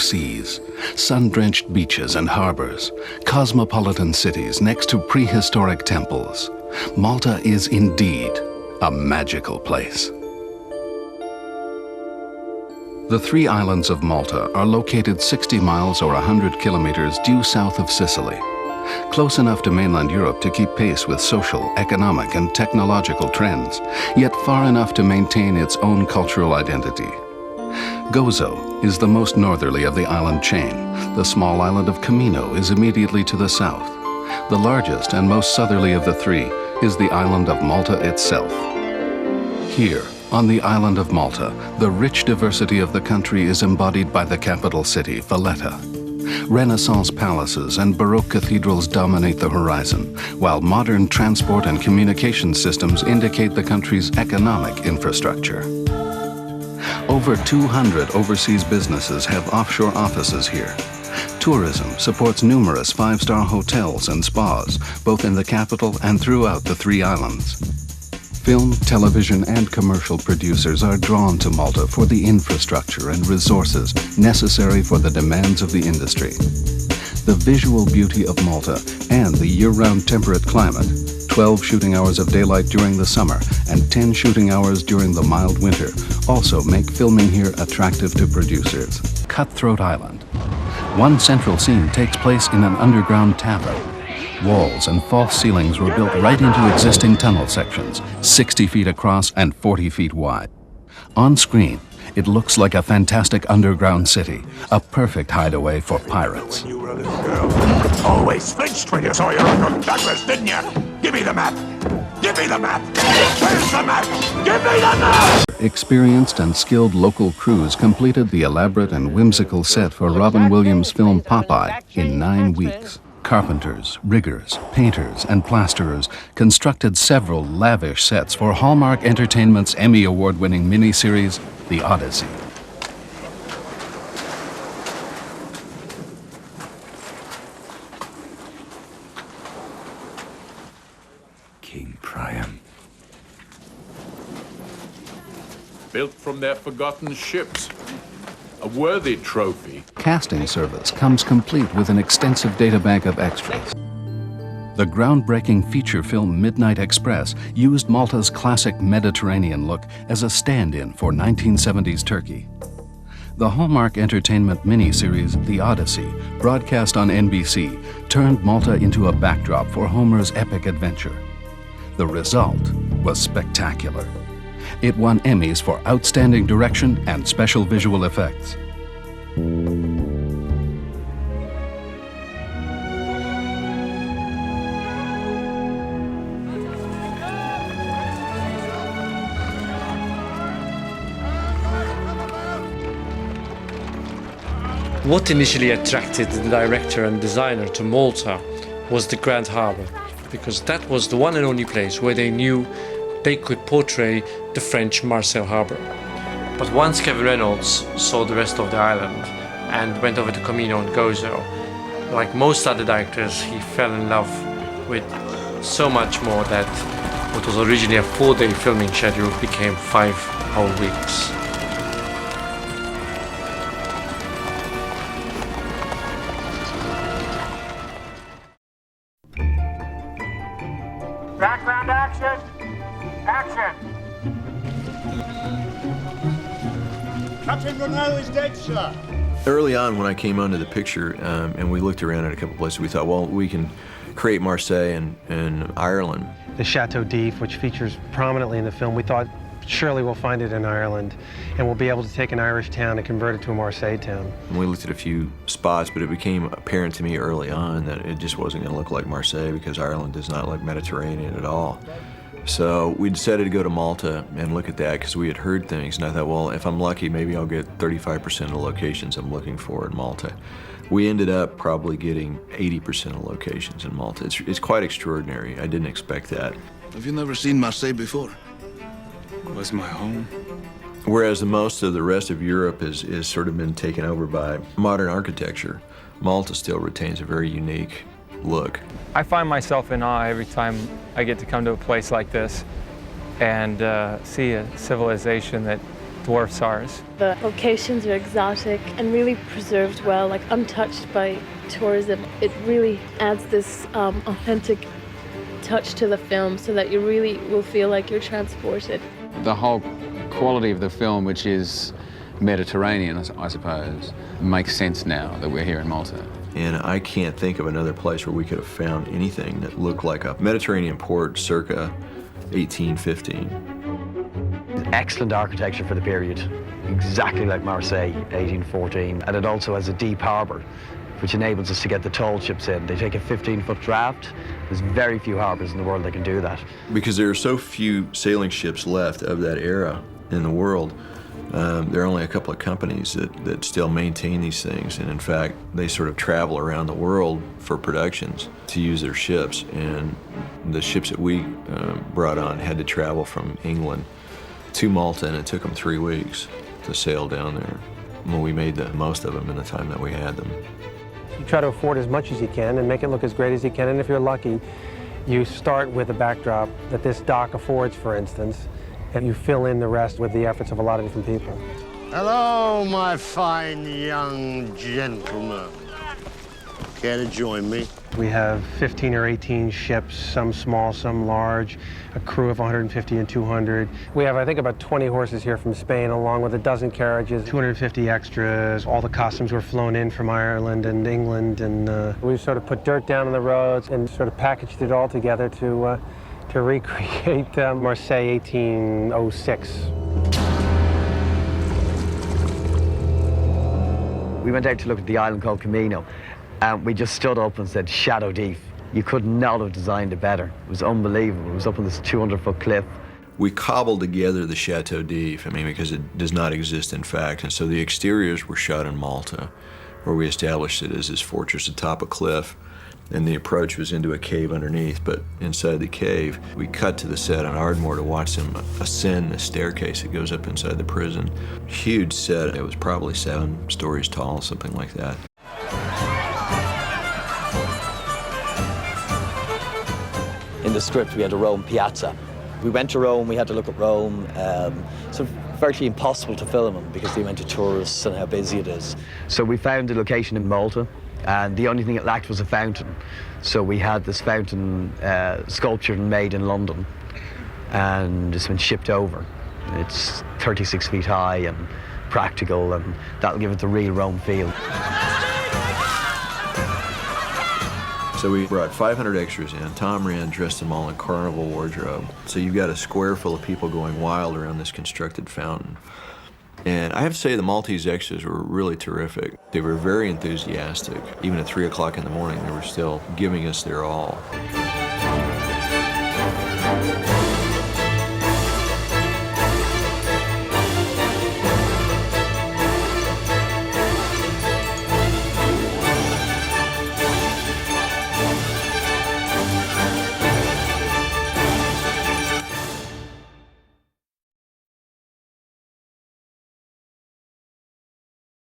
seas, sun-drenched beaches and harbors, cosmopolitan cities next to prehistoric temples. Malta is indeed a magical place. The 3 islands of Malta are located 60 miles or 100 kilometers due south of Sicily, close enough to mainland Europe to keep pace with social, economic, and technological trends, yet far enough to maintain its own cultural identity. Gozo is the most northerly of the island chain. The small island of Camino is immediately to the south. The largest and most southerly of the 3 is the island of Malta itself. Here, on the island of Malta, the rich diversity of the country is embodied by the capital city, Valletta. Renaissance palaces and Baroque cathedrals dominate the horizon, while modern transport and communication systems indicate the country's economic infrastructure. Over 200 overseas businesses have offshore offices here. Tourism supports numerous 5-star hotels and spas, both in the capital and throughout the 3 islands. Film, television, and commercial producers are drawn to Malta for the infrastructure and resources necessary for the demands of the industry. The visual beauty of Malta and the year-round temperate climate, 12 shooting hours of daylight during the summer and 10 shooting hours during the mild winter, also make filming here attractive to producers. Cutthroat Island. One central scene takes place in an underground tavern. Walls and false ceilings were built right into existing tunnel sections, 60 feet across and 40 feet wide. On screen, it looks like a fantastic underground city, a perfect hideaway for pirates. You were a little girl. Always flinched when you saw your Uncle Douglas, didn't you? Give me the map! Give me the map! Where's the map? Give me the map! Experienced and skilled local crews completed the elaborate and whimsical set for Robin Williams' film Popeye in 9 weeks. Carpenters, riggers, painters, and plasterers constructed several lavish sets for Hallmark Entertainment's Emmy Award-winning miniseries, The Odyssey. King Priam. Built from their forgotten ships. A worthy trophy. Casting service comes complete with an extensive databank of extras. The groundbreaking feature film Midnight Express used Malta's classic Mediterranean look as a stand-in for 1970s Turkey. The Hallmark Entertainment miniseries The Odyssey, broadcast on NBC, turned Malta into a backdrop for Homer's epic adventure. The result was spectacular. It won Emmys for outstanding direction and special visual effects. What initially attracted the director and designer to Malta was the Grand Harbour, because that was the one and only place where they knew they could portray the French Marseille harbour. But once Kevin Reynolds saw the rest of the island and went over to Camino and Gozo, like most other directors, he fell in love with so much more that what was originally a 4-day filming schedule became 5 whole weeks. Background action! Action! Captain Renault is dead, sir. Early on when I came onto the picture and we looked around at a couple places, we thought, well, we can create Marseille and Ireland. The Chateau d'If, which features prominently in the film, we thought surely we'll find it in Ireland and we'll be able to take an Irish town and convert it to a Marseille town. And we looked at a few spots, but it became apparent to me early on that it just wasn't going to look like Marseille because Ireland does not look Mediterranean at all. So we decided to go to Malta and look at that because we had heard things, and I thought, well, if I'm lucky, maybe I'll get 35% of the locations I'm looking for in Malta. We ended up probably getting 80% of locations in Malta. It's quite extraordinary. I didn't expect that. Have you never seen Marseille before? It was my home. Whereas most of the rest of Europe is sort of been taken over by modern architecture, Malta still retains a very unique look. I find myself in awe every time I get to come to a place like this and see a civilization that dwarfs ours. The locations are exotic and really preserved well, like untouched by tourism. It really adds this authentic touch to the film so that you really will feel like you're transported. The whole quality of the film, which is Mediterranean, I suppose, makes sense now that we're here in Malta. And I can't think of another place where we could have found anything that looked like a Mediterranean port circa 1815. Excellent architecture for the period, exactly like Marseille, 1814. And it also has a deep harbour, which enables us to get the tall ships in. They take a 15-foot draft. There's very few harbours in the world that can do that. Because there are so few sailing ships left of that era in the world, there are only a couple of companies that still maintain these things. And in fact, they sort of travel around the world for productions to use their ships. And the ships that we brought on had to travel from England to Malta, and it took them 3 weeks to sail down there. Well, we made the most of them in the time that we had them. You try to afford as much as you can and make it look as great as you can, and if you're lucky, you start with a backdrop that this dock affords, for instance, and you fill in the rest with the efforts of a lot of different people. Hello, my fine young gentlemen. Care to join me? We have 15 or 18 ships, some small, some large, a crew of 150 and 200. We have, I think, about 20 horses here from Spain, along with a dozen carriages, 250 extras. All the costumes were flown in from Ireland and England, and we sort of put dirt down on the roads and sort of packaged it all together to recreate Marseille 1806. We went out to look at the island called Camino, and we just stood up and said, Shadow Deep. You could not have designed it better. It was unbelievable. It was up on this 200-foot cliff. We cobbled together the Chateau d'If, because it does not exist in fact. And so the exteriors were shot in Malta, where we established it as this fortress atop a cliff. And the approach was into a cave underneath, but inside the cave, we cut to the set on Ardmore to watch them ascend the staircase that goes up inside the prison. Huge set. It was probably 7 stories tall, something like that. In the script, we had a Rome piazza. We went to Rome, we had to look at Rome. So virtually impossible to film them because the amount of tourists and how busy it is. So we found a location in Malta, and the only thing it lacked was a fountain. So we had this fountain sculptured and made in London, and it's been shipped over. It's 36 feet high and practical, and that'll give it the real Rome feel. So we brought 500 extras in. Tom Rand dressed them all in carnival wardrobe. So you've got a square full of people going wild around this constructed fountain. And I have to say the Maltese extras were really terrific. They were very enthusiastic. Even at 3 o'clock in the morning, they were still giving us their all.